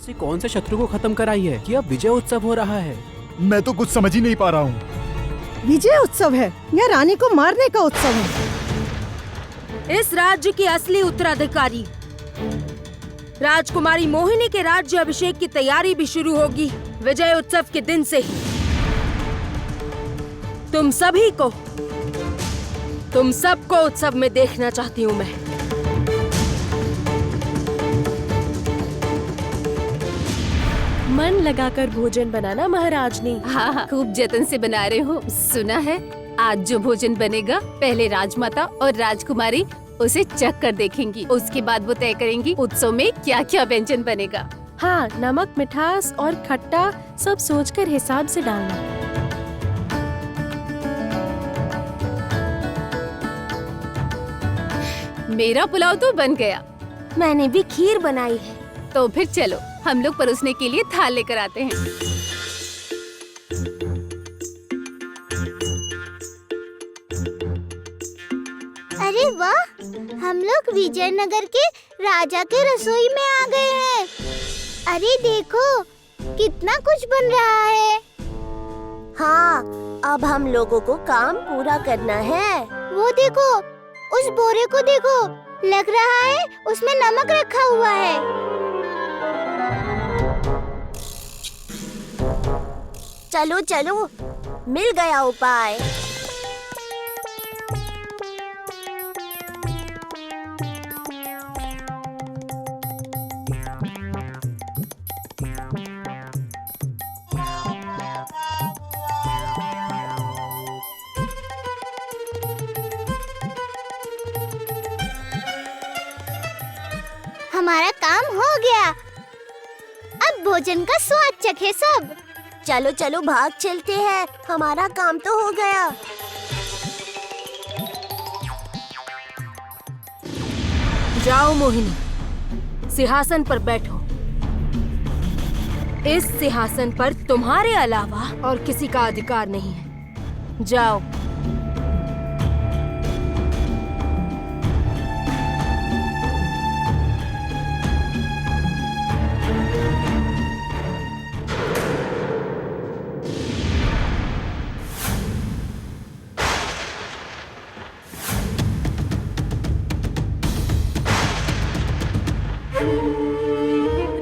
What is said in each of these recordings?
ऐसी कौन से शत्रु को खत्म कराई है कि अब विजय उत्सव हो रहा है? मैं तो कुछ समझ ही नहीं पा रहा हूँ। विजय उत्सव है या रानी को मारने का उत्सव है? इस राज्य की असली उत्तराधिकारी राजकुमारी मोहिनी के राज्य अभिषेक की तैयारी भी शुरू होगी विजय उत्सव के दिन से ही। तुम सबको उत्सव में देखना चाहती हूँ मैं। मन लगाकर भोजन बनाना महाराज ने। हाँ, खूब जतन से बना रहे हो। सुना है आज जो भोजन बनेगा पहले राजमाता और राजकुमारी उसे चख कर देखेंगी, उसके बाद वो तय करेंगी उत्सव में क्या क्या व्यंजन बनेगा। हाँ, नमक, मिठास और खट्टा सब सोचकर हिसाब से डालना। मेरा पुलाव तो बन गया। मैंने भी खीर बनाई है। तो फिर चलो हम लोग परोसने के लिए थाल लेकर आते हैं। अरे वाह, हम लोग विजयनगर के राजा के रसोई में आ गए हैं। अरे देखो कितना कुछ बन रहा है। हाँ, अब हम लोगों को काम पूरा करना है। वो देखो, उस बोरे को देखो, लग रहा है उसमें नमक रखा हुआ है। चलो चलो, मिल गया उपाय। हमारा काम हो गया। अब भोजन का स्वाद चखे सब। चलो चलो भाग चलते हैं, हमारा काम तो हो गया। जाओ मोहिनी, सिंहासन पर बैठो। इस सिंहासन पर तुम्हारे अलावा और किसी का अधिकार नहीं है। जाओ।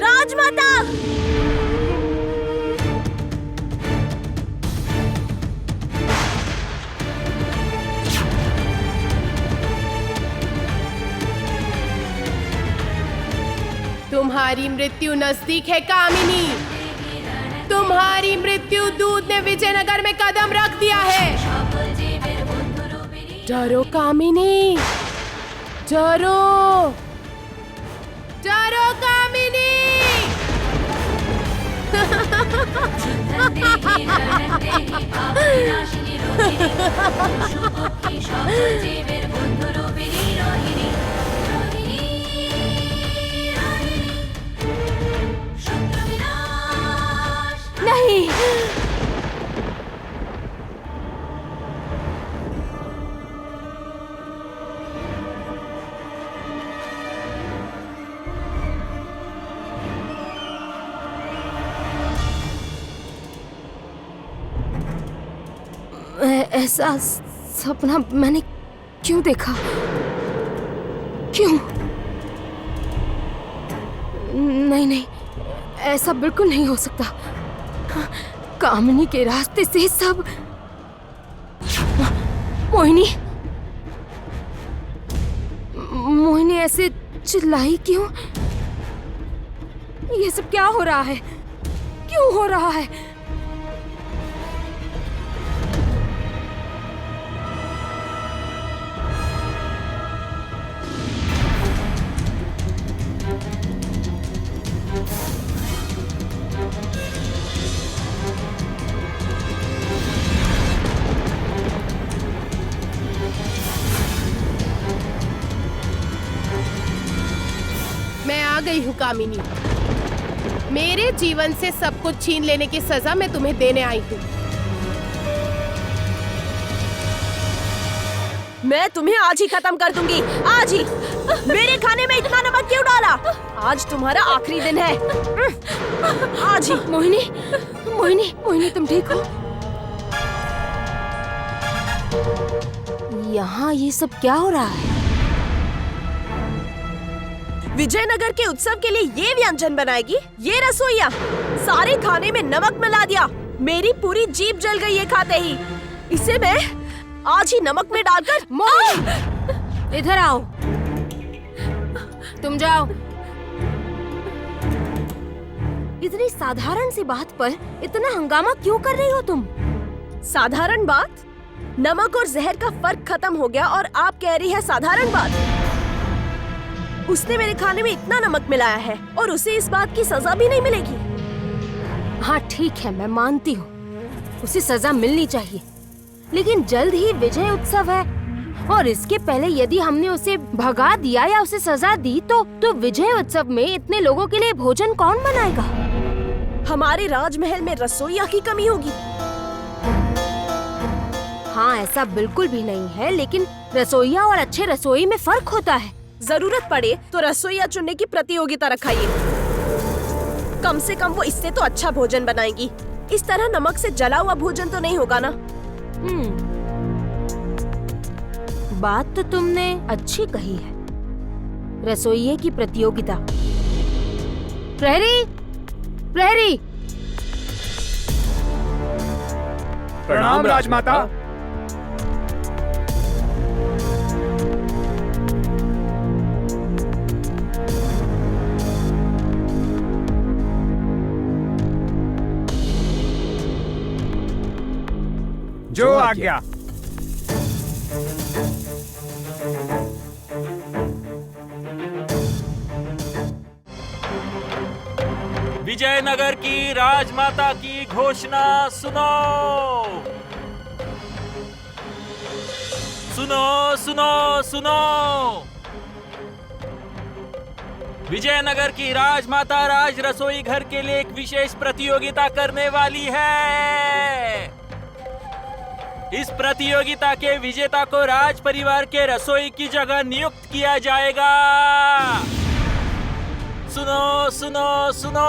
राजमाता! तुम्हारी मृत्यु नजदीक है कामिनी। तुम्हारी मृत्यु दूत ने विजयनगर में कदम रख दिया है। डरो कामिनी, डरो, डरो कामिनी। नहीं, ऐसा सपना मैंने क्यों देखा? क्यों? नहीं नहीं, ऐसा बिल्कुल नहीं हो सकता। कामिनी के रास्ते से सब। मोहिनी, मोहिनी ऐसे चिल्लाई क्यों? ये सब क्या हो रहा है? क्यों हो रहा है? मैं आ गई हूँ कामिनी। मेरे जीवन से सब कुछ छीन लेने की सजा मैं तुम्हें देने आई हूँ। मैं तुम्हें आज ही खत्म कर दूंगी, आज ही। मेरे खाने में इतना नमक क्यों डाला? आज तुम्हारा आखिरी दिन है। आज ही। मोहिनी, मोहिनी, मोहिनी तुम ठीक हो? यहाँ ये सब क्या हो रहा है? विजयनगर के उत्सव के लिए ये व्यंजन बनाएगी ये रसोइया? सारे खाने में नमक मिला दिया। मेरी पूरी जीभ जल गई है खाते ही। इसे मैं आज ही नमक में डालकर। मोहिनी, इधर आओ। तुम जाओ। इतनी साधारण सी बात पर इतना हंगामा क्यों कर रही हो तुम? साधारण बात? नमक और जहर का फर्क खत्म हो गया और आप कह रही है साधारण बात? उसने मेरे खाने में इतना नमक मिलाया है और उसे इस बात की सजा भी नहीं मिलेगी। हाँ ठीक है, मैं मानती हूँ उसे सजा मिलनी चाहिए, लेकिन जल्द ही विजय उत्सव है और इसके पहले यदि हमने उसे भगा दिया या उसे सजा दी तो विजय उत्सव में इतने लोगों के लिए भोजन कौन बनाएगा? हमारे राजमहल में रसोइया की कमी होगी। हाँ ऐसा बिल्कुल भी नहीं है, लेकिन रसोइया और अच्छे रसोई में फर्क होता है। जरूरत पड़े तो रसोइया चुनने की प्रतियोगिता रखाइए। कम से कम वो इससे तो अच्छा भोजन बनाएगी। इस तरह नमक से जला हुआ भोजन तो नहीं होगा ना। बात तो तुमने अच्छी कही है। रसोइये की प्रतियोगिता। प्रहरी, प्रहरी। प्रणाम राजमाता। जो आज्ञा। विजयनगर की राजमाता की घोषणा सुनो। सुनो सुनो सुनो। विजयनगर की राजमाता राज रसोई घर के लिए एक विशेष प्रतियोगिता करने वाली है। इस प्रतियोगिता के विजेता को राज परिवार के रसोई की जगह नियुक्त किया जाएगा। सुनो सुनो सुनो।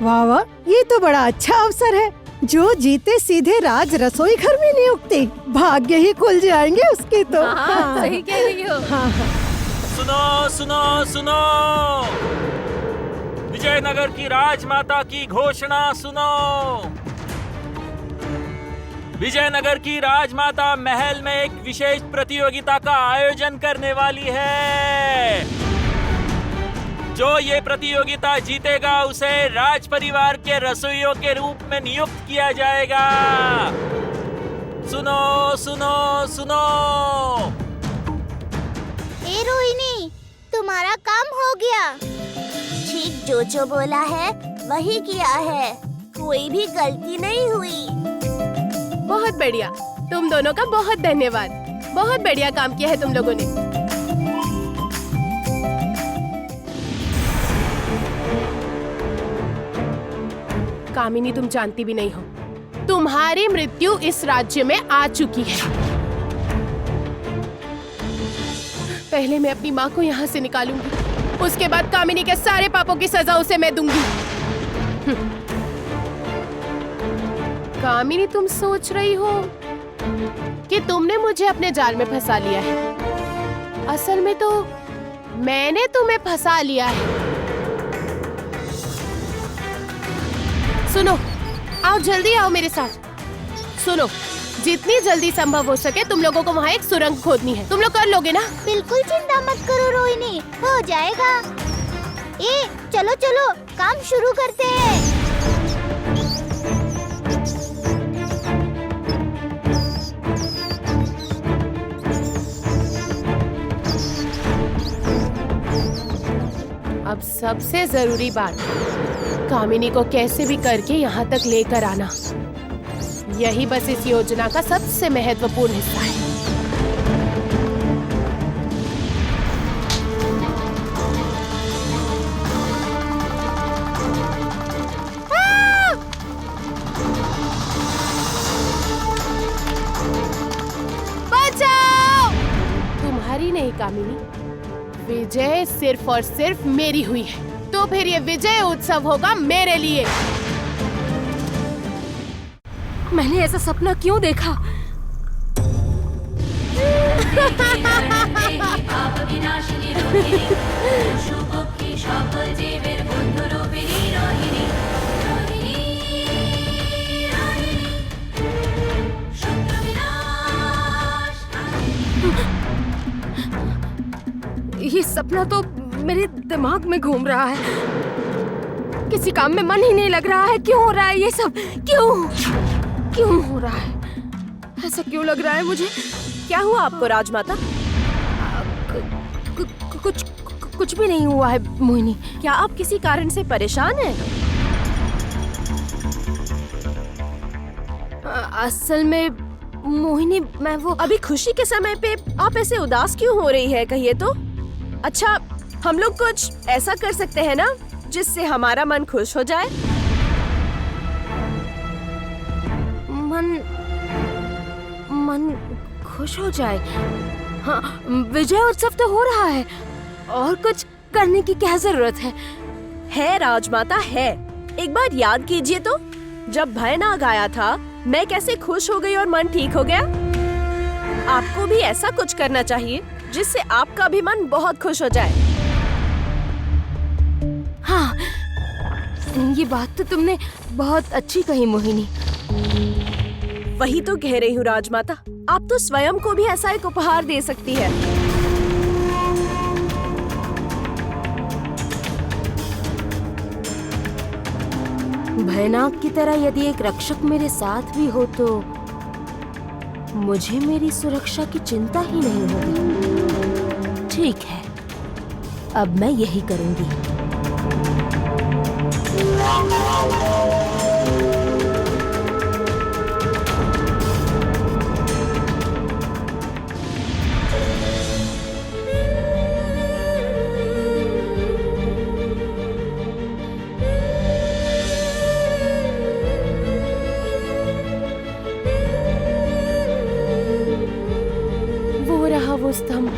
वाह वाह, ये तो बड़ा अच्छा अवसर है। जो जीते सीधे राज रसोई घर में नियुक्ति। भाग्य ही खुल जाएंगे उसके तो। हाँ, सही कह रही हो। सुनो सुनो सुनो। विजयनगर की राजमाता की घोषणा सुनो। विजयनगर की राजमाता महल में एक विशेष प्रतियोगिता का आयोजन करने वाली है। जो ये प्रतियोगिता जीतेगा उसे राज परिवार के रसोइयों के रूप में नियुक्त किया जाएगा। सुनो सुनो सुनो। ए रोहिणी, तुम्हारा काम हो गया। ठीक जो बोला है वही किया है। कोई भी गलती नहीं हुई। बहुत बढ़िया। तुम दोनों का बहुत धन्यवाद। बहुत बढ़िया काम किया है तुम लोगों ने। कामिनी, तुम जानती भी नहीं हो, तुम्हारी मृत्यु इस राज्य में आ चुकी है। पहले मैं अपनी माँ को यहाँ से निकालूंगी, उसके बाद कामिनी के सारे पापों की सजा उसे मैं दूंगी। कामिनी, तुम सोच रही हो कि तुमने मुझे अपने जाल में फंसा लिया है। असल में तो मैंने तुम्हें फंसा लिया है। सुनो, आओ जल्दी आओ मेरे साथ। सुनो, जितनी जल्दी संभव हो सके तुम लोगों को वहाँ एक सुरंग खोदनी है। तुम लोग कर लोगे ना? बिल्कुल चिंता मत करो रोहिणी, हो जाएगा। ए, चलो चलो काम शुरू करते हैं। अब सबसे जरूरी बात, कामिनी को कैसे भी करके यहाँ तक लेकर आना। यही बस इस योजना का सबसे महत्वपूर्ण हिस्सा है। बचाओ! नहीं कामिनी, विजय सिर्फ और सिर्फ मेरी हुई है, तो फिर ये विजय उत्सव होगा मेरे लिए। मैंने ऐसा सपना क्यों देखा? ये सपना तो मेरे दिमाग में घूम रहा है। किसी काम में मन ही नहीं लग रहा है। क्यों हो रहा है ये सब? क्यों हो रहा है? ऐसा क्यों लग रहा है मुझे? क्या हुआ आपको राजमाता? कुछ भी नहीं हुआ है मोहिनी। क्या आप किसी कारण से परेशान हैं? असल में मोहिनी, मैं वो अभी खुशी के समय पे आप ऐसे उदास क्यों हो रही है, कहिए तो? अच्छा, हम लोग कुछ ऐसा कर सकते हैं ना जिससे हमारा मन खुश हो जाए। मन खुश हो जाए? हाँ, विजय उत्सव तो हो रहा है, और कुछ करने की क्या जरूरत है? है राजमाता, है। एक बार याद कीजिए तो, जब भयनाग आया था मैं कैसे खुश हो गई और मन ठीक हो गया। आपको भी ऐसा कुछ करना चाहिए जिससे आपका भी मन बहुत खुश हो जाए। हाँ, ये बात तो तुमने बहुत अच्छी कही मोहिनी। वही तो कह रही हूँ राजमाता, आप तो स्वयं को भी ऐसा एक उपहार दे सकती है। भयनाग की तरह यदि एक रक्षक मेरे साथ भी हो तो मुझे मेरी सुरक्षा की चिंता ही नहीं होगी। ठीक है, अब मैं यही करूंगी। वो स्तंभ,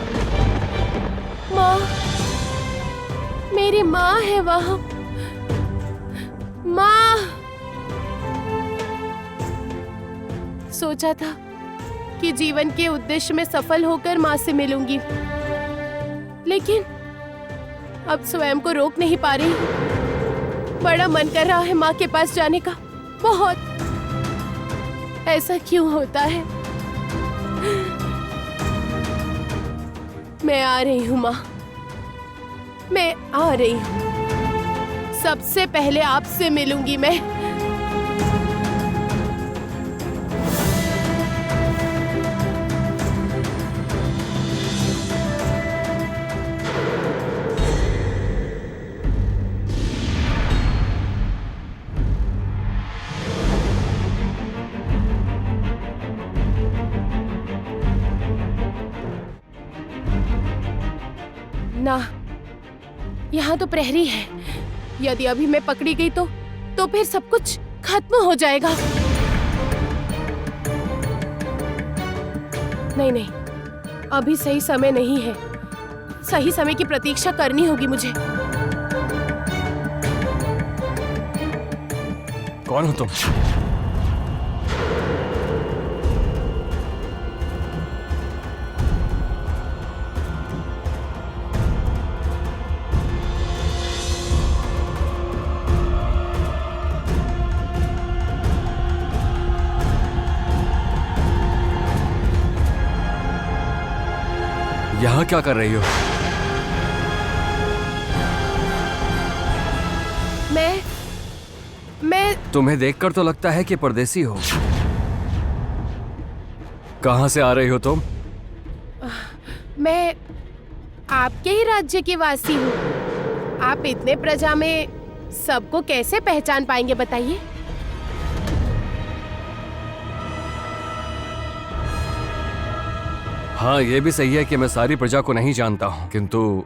माँ, मेरी माँ है वहाँ। माँ, सोचा था कि जीवन के उद्देश्य में सफल होकर माँ से मिलूंगी, लेकिन अब स्वयं को रोक नहीं पा रही। बड़ा मन कर रहा है माँ के पास जाने का, बहुत। ऐसा क्यों होता है? मैं आ रही हूँ माँ, मैं आ रही हूँ। सबसे पहले आपसे मिलूंगी मैं। ना, यहाँ तो प्रहरी है। यदि अभी मैं पकड़ी गई तो फिर सब कुछ खत्म हो जाएगा। नहीं, अभी सही समय नहीं है। सही समय की प्रतीक्षा करनी होगी मुझे। कौन हो तुम? यहाँ क्या कर रही हो? मैं तुम्हें देखकर तो लगता है कि परदेसी हो। कहाँ से आ रही हो तुम? मैं आपके ही राज्य की वासी हूँ। आप इतने प्रजा में सबको कैसे पहचान पाएंगे बताइए? हाँ, ये भी सही है कि मैं सारी प्रजा को नहीं जानता हूँ, किंतु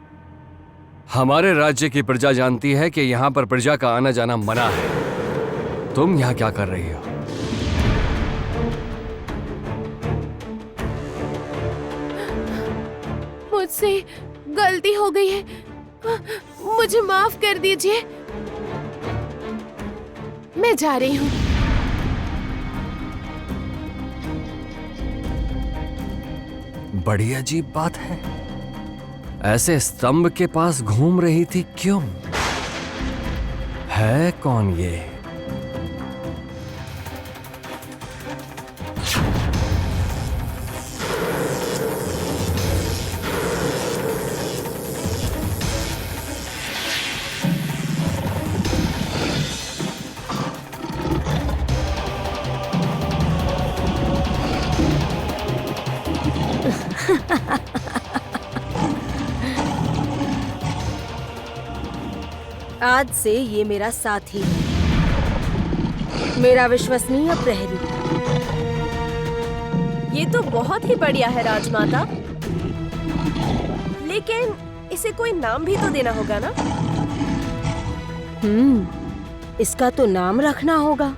हमारे राज्य की प्रजा जानती है कि यहाँ पर प्रजा का आना जाना मना है। तुम यहाँ क्या कर रही हो? मुझसे गलती हो गई है, मुझे माफ कर दीजिए। मैं जा रही हूँ। बड़ी अजीब बात है, ऐसे स्तंभ के पास घूम रही थी, क्यों? है कौन ये? आज से ये मेरा साथी है, मेरा विश्वसनीय प्रहरी। ये तो बहुत ही बढ़िया है राजमाता, लेकिन इसे कोई नाम भी तो देना होगा ना? इसका तो नाम रखना होगा।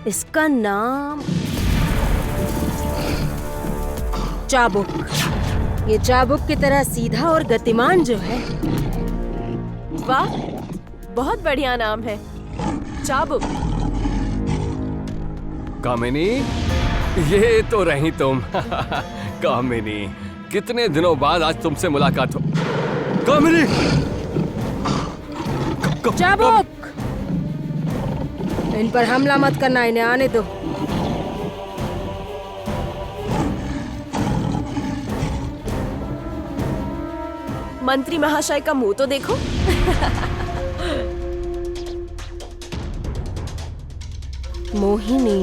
इसका नाम चाबुक। ये चाबुक की तरह सीधा और गतिमान जो है। वाह, बहुत बढ़िया नाम है, चाबुक। कामिनी, ये तो रही तुम। कामिनी, कितने दिनों बाद आज तुमसे मुलाकात हो। कामिनी! चाबुक! इन पर हमला मत करना, इन्हें आने दो। मंत्री महाशय का मुंह तो देखो। मोहिनी,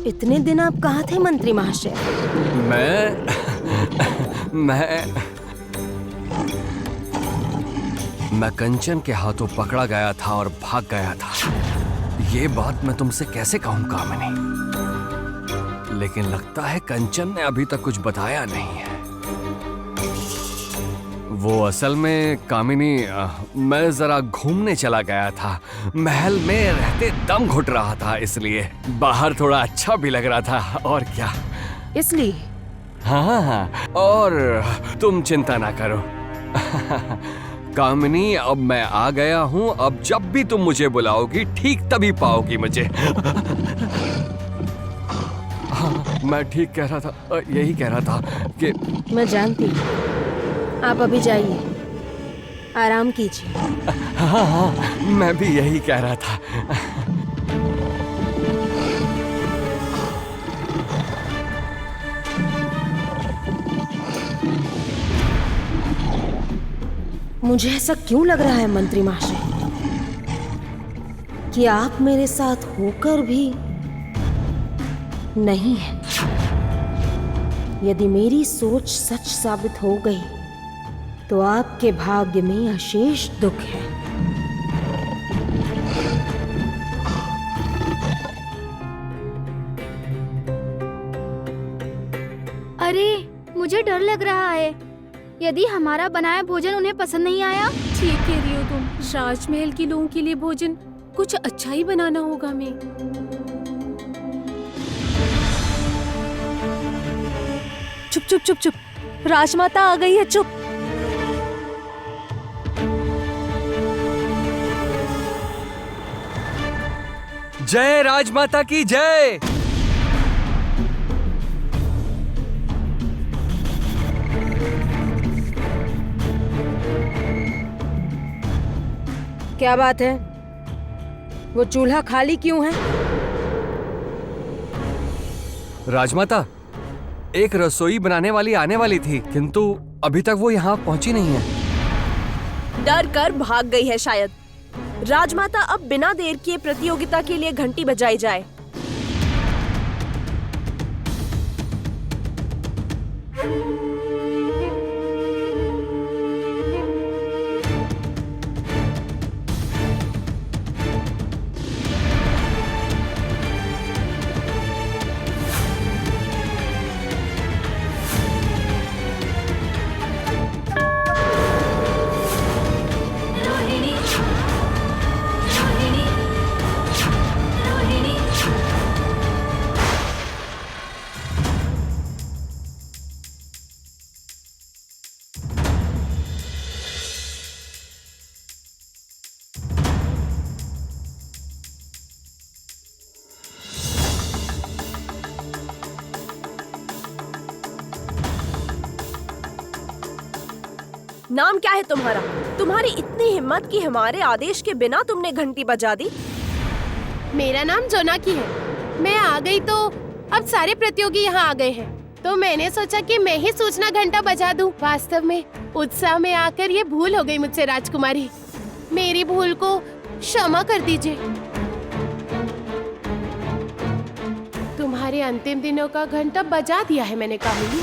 इतने दिन आप कहाँ थे मंत्री महाशय? मैं कंचन के हाथों पकड़ा गया था और भाग गया था। ये बात मैं तुमसे कैसे कहूँ कामिनी? लेकिन लगता है कंचन ने अभी तक कुछ बताया नहीं है। वो असल में कामिनी, मैं जरा घूमने चला गया था। महल में रहते दम घुट रहा था, इसलिए बाहर थोड़ा अच्छा भी लग रहा था। और क्या, इसलिए? हाँ, और तुम चिंता ना करो कामिनी, अब मैं आ गया हूँ। अब जब भी तुम मुझे बुलाओगी ठीक तभी पाओगी मुझे। हाँ, मैं ठीक कह रहा था, यही कह रहा था कि मैं जानती हूँ। आप अभी जाइए, आराम कीजिए। हाँ, मैं भी यही कह रहा था। मुझे ऐसा क्यों लग रहा है मंत्री महाशय कि आप मेरे साथ होकर भी नहीं है। यदि मेरी सोच सच साबित हो गई तो आपके भाग्य में अशेष दुख है। अरे, मुझे डर लग रहा है। यदि हमारा बनाया भोजन उन्हें पसंद नहीं आया? ठीक कह रही हो तुम। राजमहल के लोगों के लिए भोजन कुछ अच्छा ही बनाना होगा हमें। चुप चुप चुप चुप, राजमाता आ गई है, चुप। जय राजमाता की जय। क्या बात है? वो चूल्हा खाली क्यों है? राजमाता, एक रसोई बनाने वाली आने वाली थी, किंतु अभी तक वो यहाँ पहुंची नहीं है। डर कर भाग गई है शायद। राजमाता, अब बिना देर किए प्रतियोगिता के लिए घंटी बजाई जाए। नाम क्या है तुम्हारा? तुम्हारी इतनी हिम्मत कि हमारे आदेश के बिना तुमने घंटी बजा दी। मेरा नाम जोनाकी है। मैं आ गई तो अब सारे प्रतियोगी यहाँ आ गए हैं, तो मैंने सोचा कि मैं ही सूचना घंटा बजा दूं। वास्तव में उत्साह में आकर ये भूल हो गई मुझसे राजकुमारी। मेरी भूल को क्षमा कर दीजिए। तुम्हारे अंतिम दिनों का घंटा बजा दिया है मैंने कामिनी।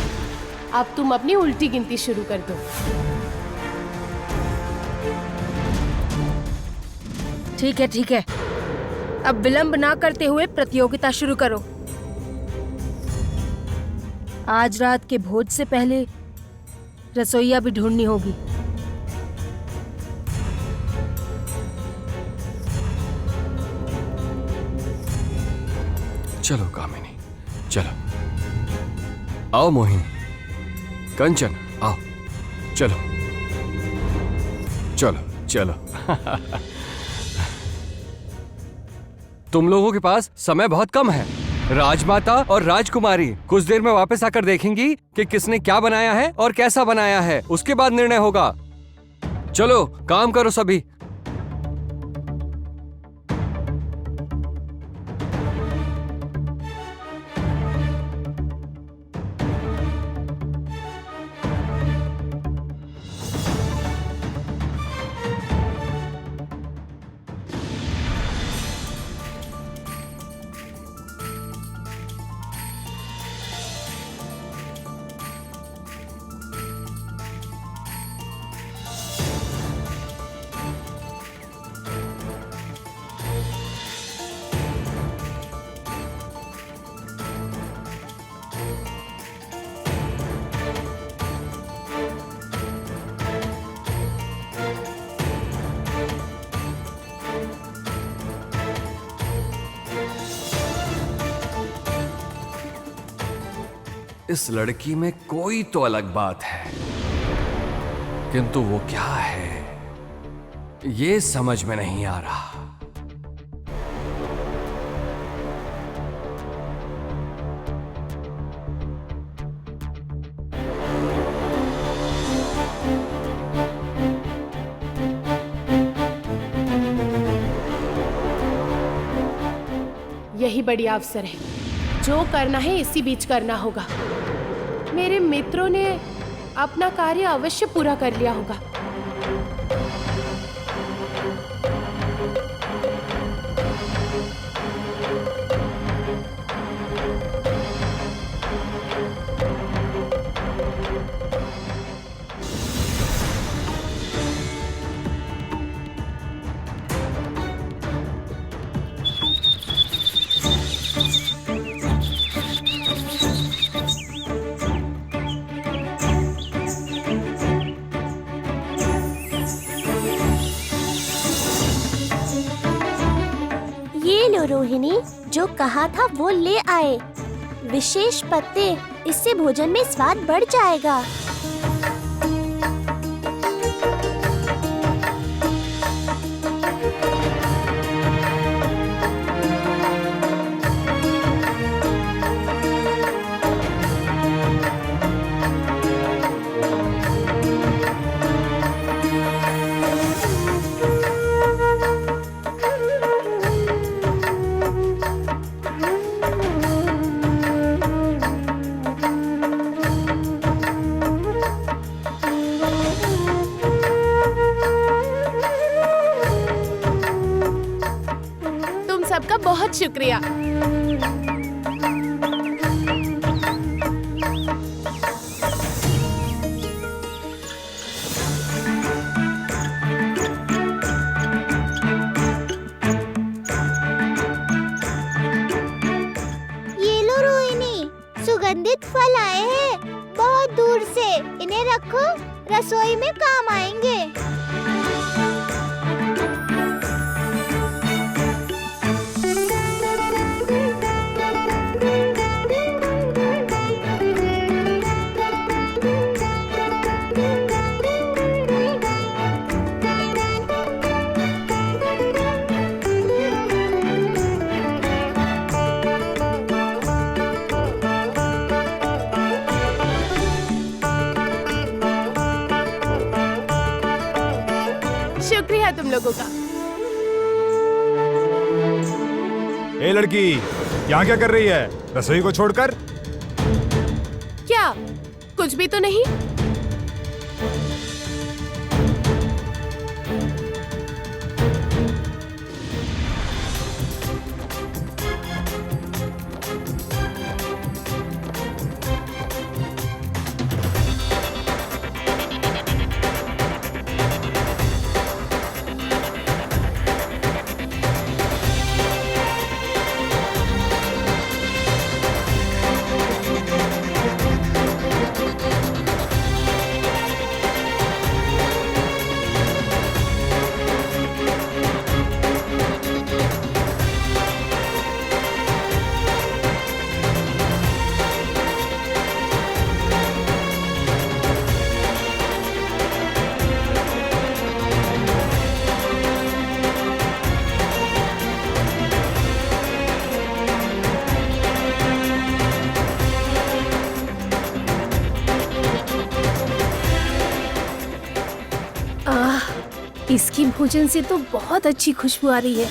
अब तुम अपनी उल्टी गिनती शुरू कर दो। ठीक है ठीक है, अब विलंब ना करते हुए प्रतियोगिता शुरू करो। आज रात के भोज से पहले रसोइया भी ढूंढनी होगी। चलो कामिनी, चलो। आओ मोहिनी, कंचन आओ, चलो चलो चलो। तुम लोगों के पास समय बहुत कम है। राजमाता और राजकुमारी कुछ देर में वापस आकर देखेंगी कि किसने क्या बनाया है और कैसा बनाया है। उसके बाद निर्णय होगा। चलो काम करो सभी। इस लड़की में कोई तो अलग बात है, किंतु वो क्या है ये समझ में नहीं आ रहा। यही बढ़िया अवसर है। जो करना है इसी बीच करना होगा। मेरे मित्रों ने अपना कार्य अवश्य पूरा कर लिया होगा। रोहिणी, जो कहा था वो ले आए। विशेष पत्ते, इससे भोजन में स्वाद बढ़ जाएगा। सबका बहुत शुक्रिया। ये लो रोहिणी, सुगंधित फल आए हैं बहुत दूर से। इन्हें रखो, रसोई में काम आएंगे। है तुम लोगों का। ए लड़की, यहाँ क्या कर रही है रसोई को छोड़कर? क्या कुछ भी तो नहीं। इसकी भोजन से तो बहुत अच्छी खुशबू आ रही है।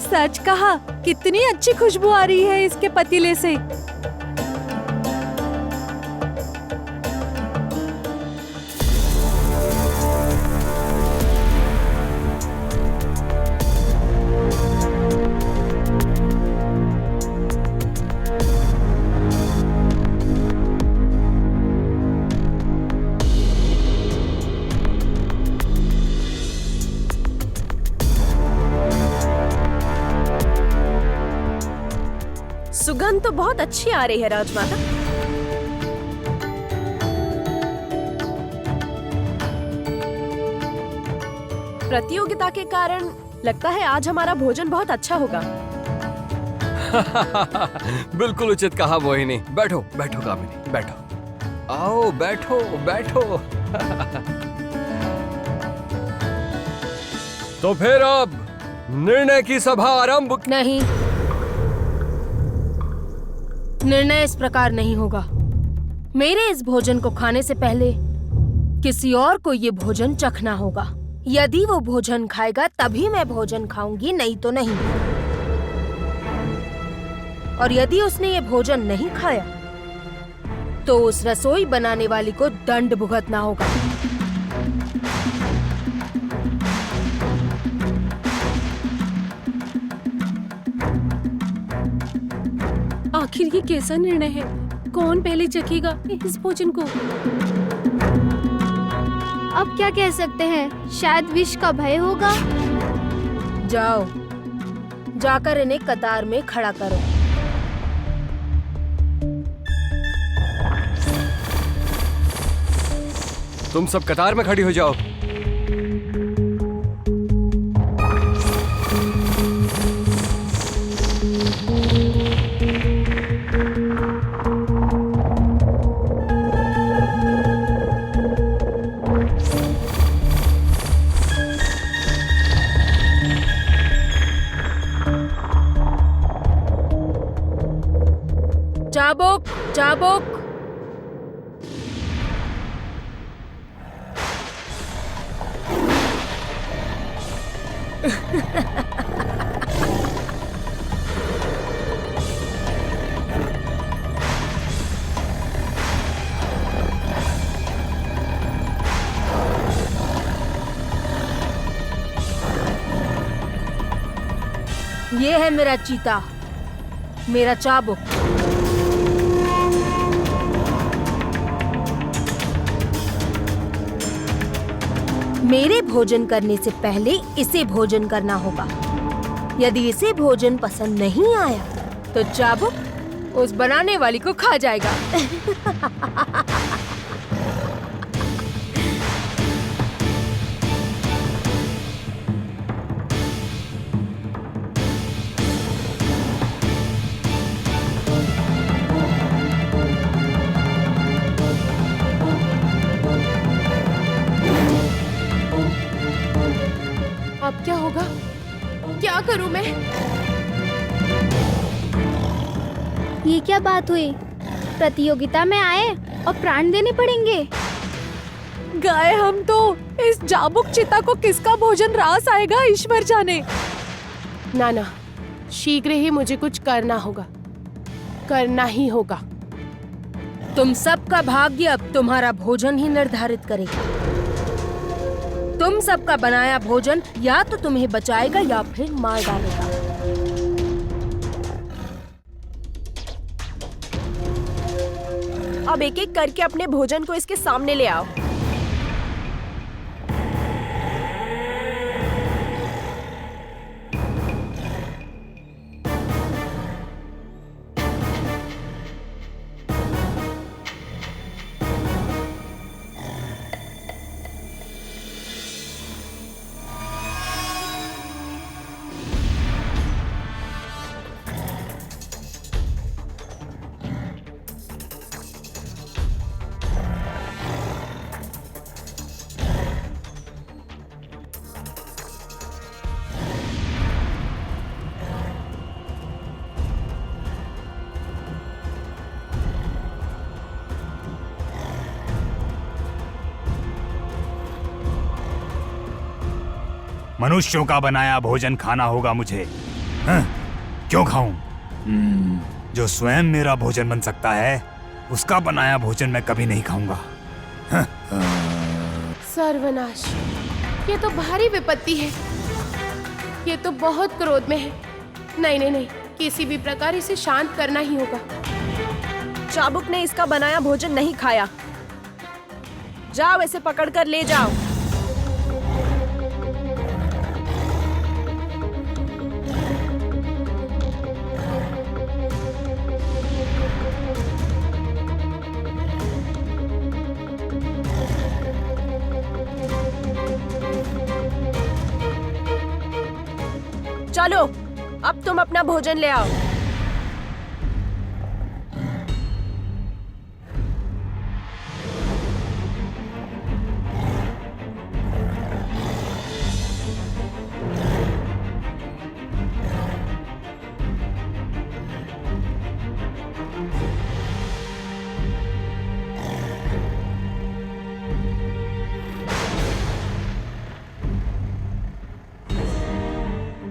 सच कहा, कितनी अच्छी खुशबू आ रही है इसके पतीले से। सुगंध तो बहुत अच्छी आ रही है राजमाता। प्रतियोगिता के कारण लगता है आज हमारा भोजन बहुत अच्छा होगा। बिल्कुल उचित कहा मोहिनी। बैठो बैठो कामिनी, बैठो। आओ बैठो बैठो। तो फिर अब निर्णय की सभा आरंभ। नहीं, निर्णय इस प्रकार नहीं होगा। मेरे इस भोजन को खाने से पहले किसी और को ये भोजन चखना होगा। यदि वो भोजन खाएगा तभी मैं भोजन खाऊंगी, नहीं तो नहीं। और यदि उसने ये भोजन नहीं खाया तो उस रसोई बनाने वाली को दंड भुगतना होगा। आखिर ये कैसा निर्णय है? कौन पहले चखेगा इस भोजन को? अब क्या कह सकते हैं, शायद विष का भय होगा। जाओ, जाकर इन्हें कतार में खड़ा करो। तुम सब कतार में खड़ी हो जाओ। चाबुक, चाबुक। ये है मेरा चीता, मेरा चाबुक। मेरे भोजन करने से पहले इसे भोजन करना होगा। यदि इसे भोजन पसंद नहीं आया तो चाबुक उस बनाने वाली को खा जाएगा। अब क्या होगा? क्या करूं मैं? ये क्या बात हुई? प्रतियोगिता में आए और प्राण देने पड़ेंगे? गए हम तो। इस जाबुक चिता को किसका भोजन रास आएगा, ईश्वर जाने। नाना, शीघ्र ही मुझे कुछ करना होगा, करना ही होगा। तुम सबका भाग्य अब तुम्हारा भोजन ही निर्धारित करेगा। तुम सबका बनाया भोजन या तो तुम्हें बचाएगा या फिर मार डालेगा। अब एक एक करके अपने भोजन को इसके सामने ले आओ। मनुष्यों का बनाया भोजन खाना होगा मुझे। हाँ? क्यों खाऊं? जो स्वयं मेरा भोजन बन सकता है उसका बनाया भोजन मैं कभी नहीं खाऊंगा। हाँ? सर्वनाश, ये तो भारी विपत्ति है। ये तो बहुत क्रोध में है। नहीं नहीं नहीं, किसी भी प्रकार इसे शांत करना ही होगा। चाबुक ने इसका बनाया भोजन नहीं खाया। जाओ इसे पकड़कर ले जाओ। चलो, अब तुम अपना भोजन ले आओ।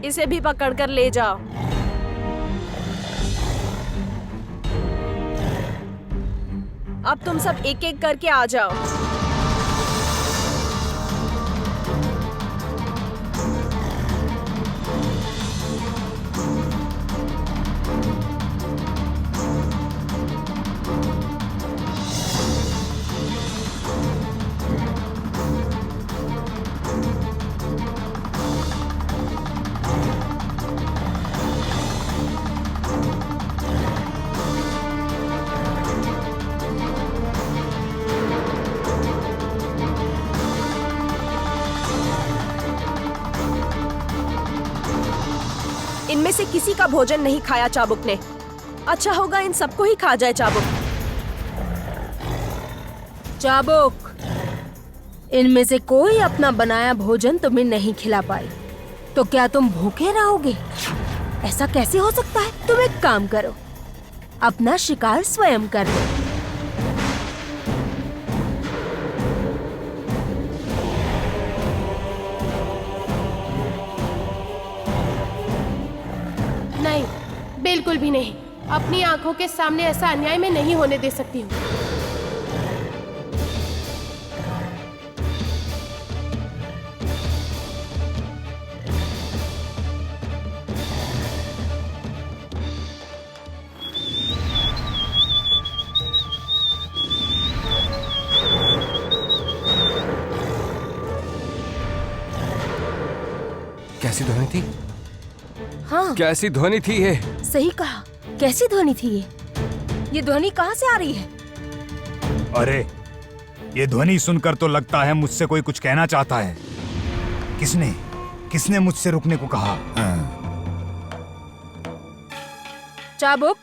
इसे भी पकड़कर ले जाओ। अब तुम सब एक एक करके आ जाओ। इनमें से किसी का भोजन नहीं खाया चाबुक ने। अच्छा होगा इन सबको ही खा जाए चाबुक। चाबुक, इनमें से कोई अपना बनाया भोजन तुम्हें नहीं खिला पाई तो क्या तुम भूखे रहोगे? ऐसा कैसे हो सकता है? तुम एक काम करो, अपना शिकार स्वयं कर लो। नहीं, बिल्कुल भी नहीं। अपनी आंखों के सामने ऐसा अन्याय मैं नहीं होने दे सकती हूँ। कैसी ध्वनि थी? हाँ, कैसी ध्वनि थी ये? सही कहा। कैसी ध्वनि थी ये? ये ध्वनि कहाँ से आ रही है? अरे, ये ध्वनि सुनकर तो लगता है मुझसे कोई कुछ कहना चाहता है। किसने मुझसे रुकने को कहा? चाबुक,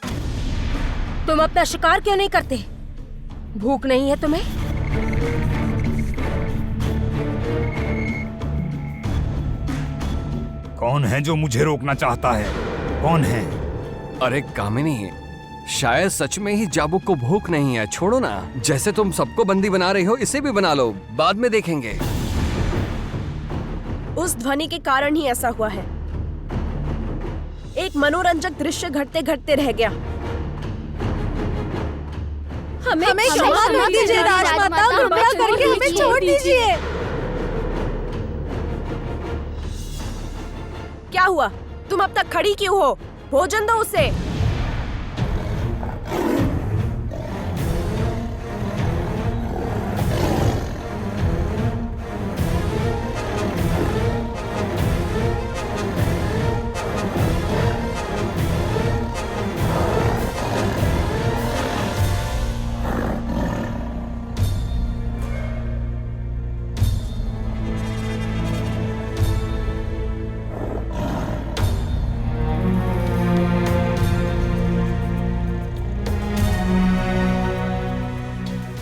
तुम अपना शिकार क्यों नहीं करते? भूख नहीं है तुम्हें? कौन है जो मुझे रोकना चाहता है? कौन है? अरे कामिनी, शायद सच में ही जाबुक को भूख नहीं है। छोड़ो ना, जैसे तुम सबको बंदी बना रही हो इसे भी बना लो, बाद में देखेंगे। उस ध्वनि के कारण ही ऐसा हुआ है। एक मनोरंजक दृश्य घटते घटते रह गया। हमें क्षमा कर दीजिए राजमाता, कृपया करके हमें छोड़ दीजिए। क्या हुआ? तुम अब तक खड़ी क्यों हो? भोजन दो उसे।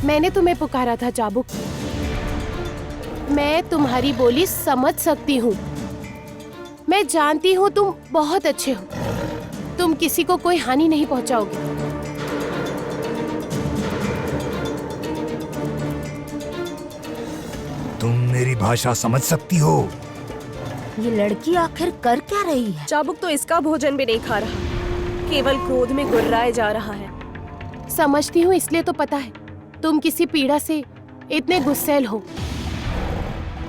मैंने तुम्हें पुकारा था चाबुक। मैं तुम्हारी बोली समझ सकती हूँ। मैं जानती हूँ तुम बहुत अच्छे हो। तुम किसी को कोई हानि नहीं पहुँचाओगे। तुम मेरी भाषा समझ सकती हो? ये लड़की आखिर कर क्या रही है? चाबुक तो इसका भोजन भी नहीं खा रहा, केवल क्रोध में गुर्राए जा रहा है। समझती हूँ, इसलिए तो पता है तुम किसी पीड़ा से इतने गुस्सैल हो।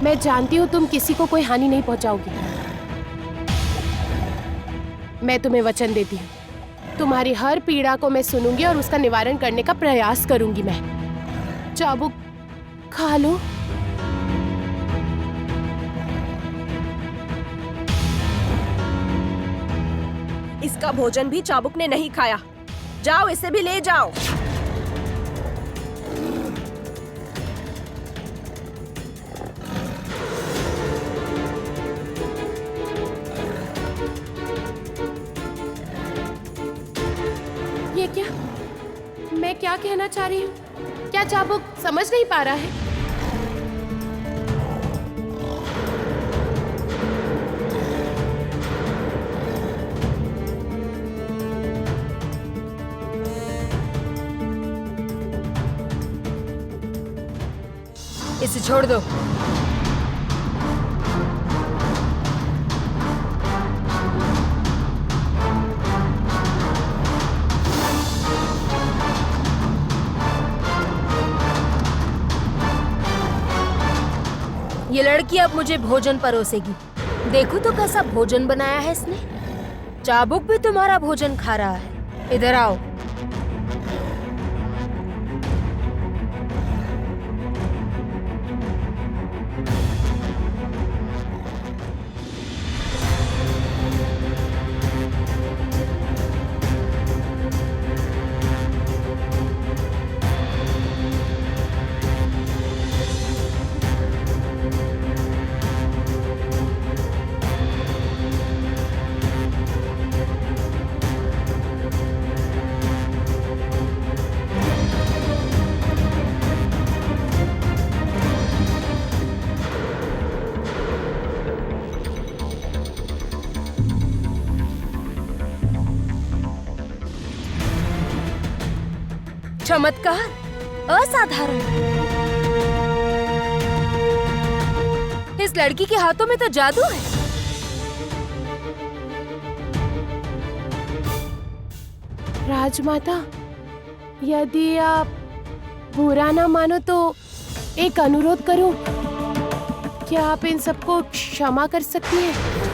मैं जानती हूँ तुम किसी को कोई हानि नहीं पहुँचाओगी। मैं तुम्हें वचन देती हूँ, तुम्हारी हर पीड़ा को मैं सुनूंगी और उसका निवारण करने का प्रयास करूंगी। मैं चाबुक खा लो। इसका भोजन भी चाबुक ने नहीं खाया। जाओ, इसे भी ले जाओ। ये क्या? मैं क्या कहना चाह रही हूँ? क्या चाबुक समझ नहीं पा रहा है? इसे छोड़ दो। ये लड़की अब मुझे भोजन परोसेगी। देखो तो कैसा भोजन बनाया है इसने। चाबुक भी तुम्हारा भोजन खा रहा है। इधर आओ। चमत्कार, असाधारण। इस लड़की के हाथों में तो जादू है। राजमाता, यदि आप बुरा ना मानो तो एक अनुरोध करूं। क्या आप इन सबको क्षमा कर सकती हैं?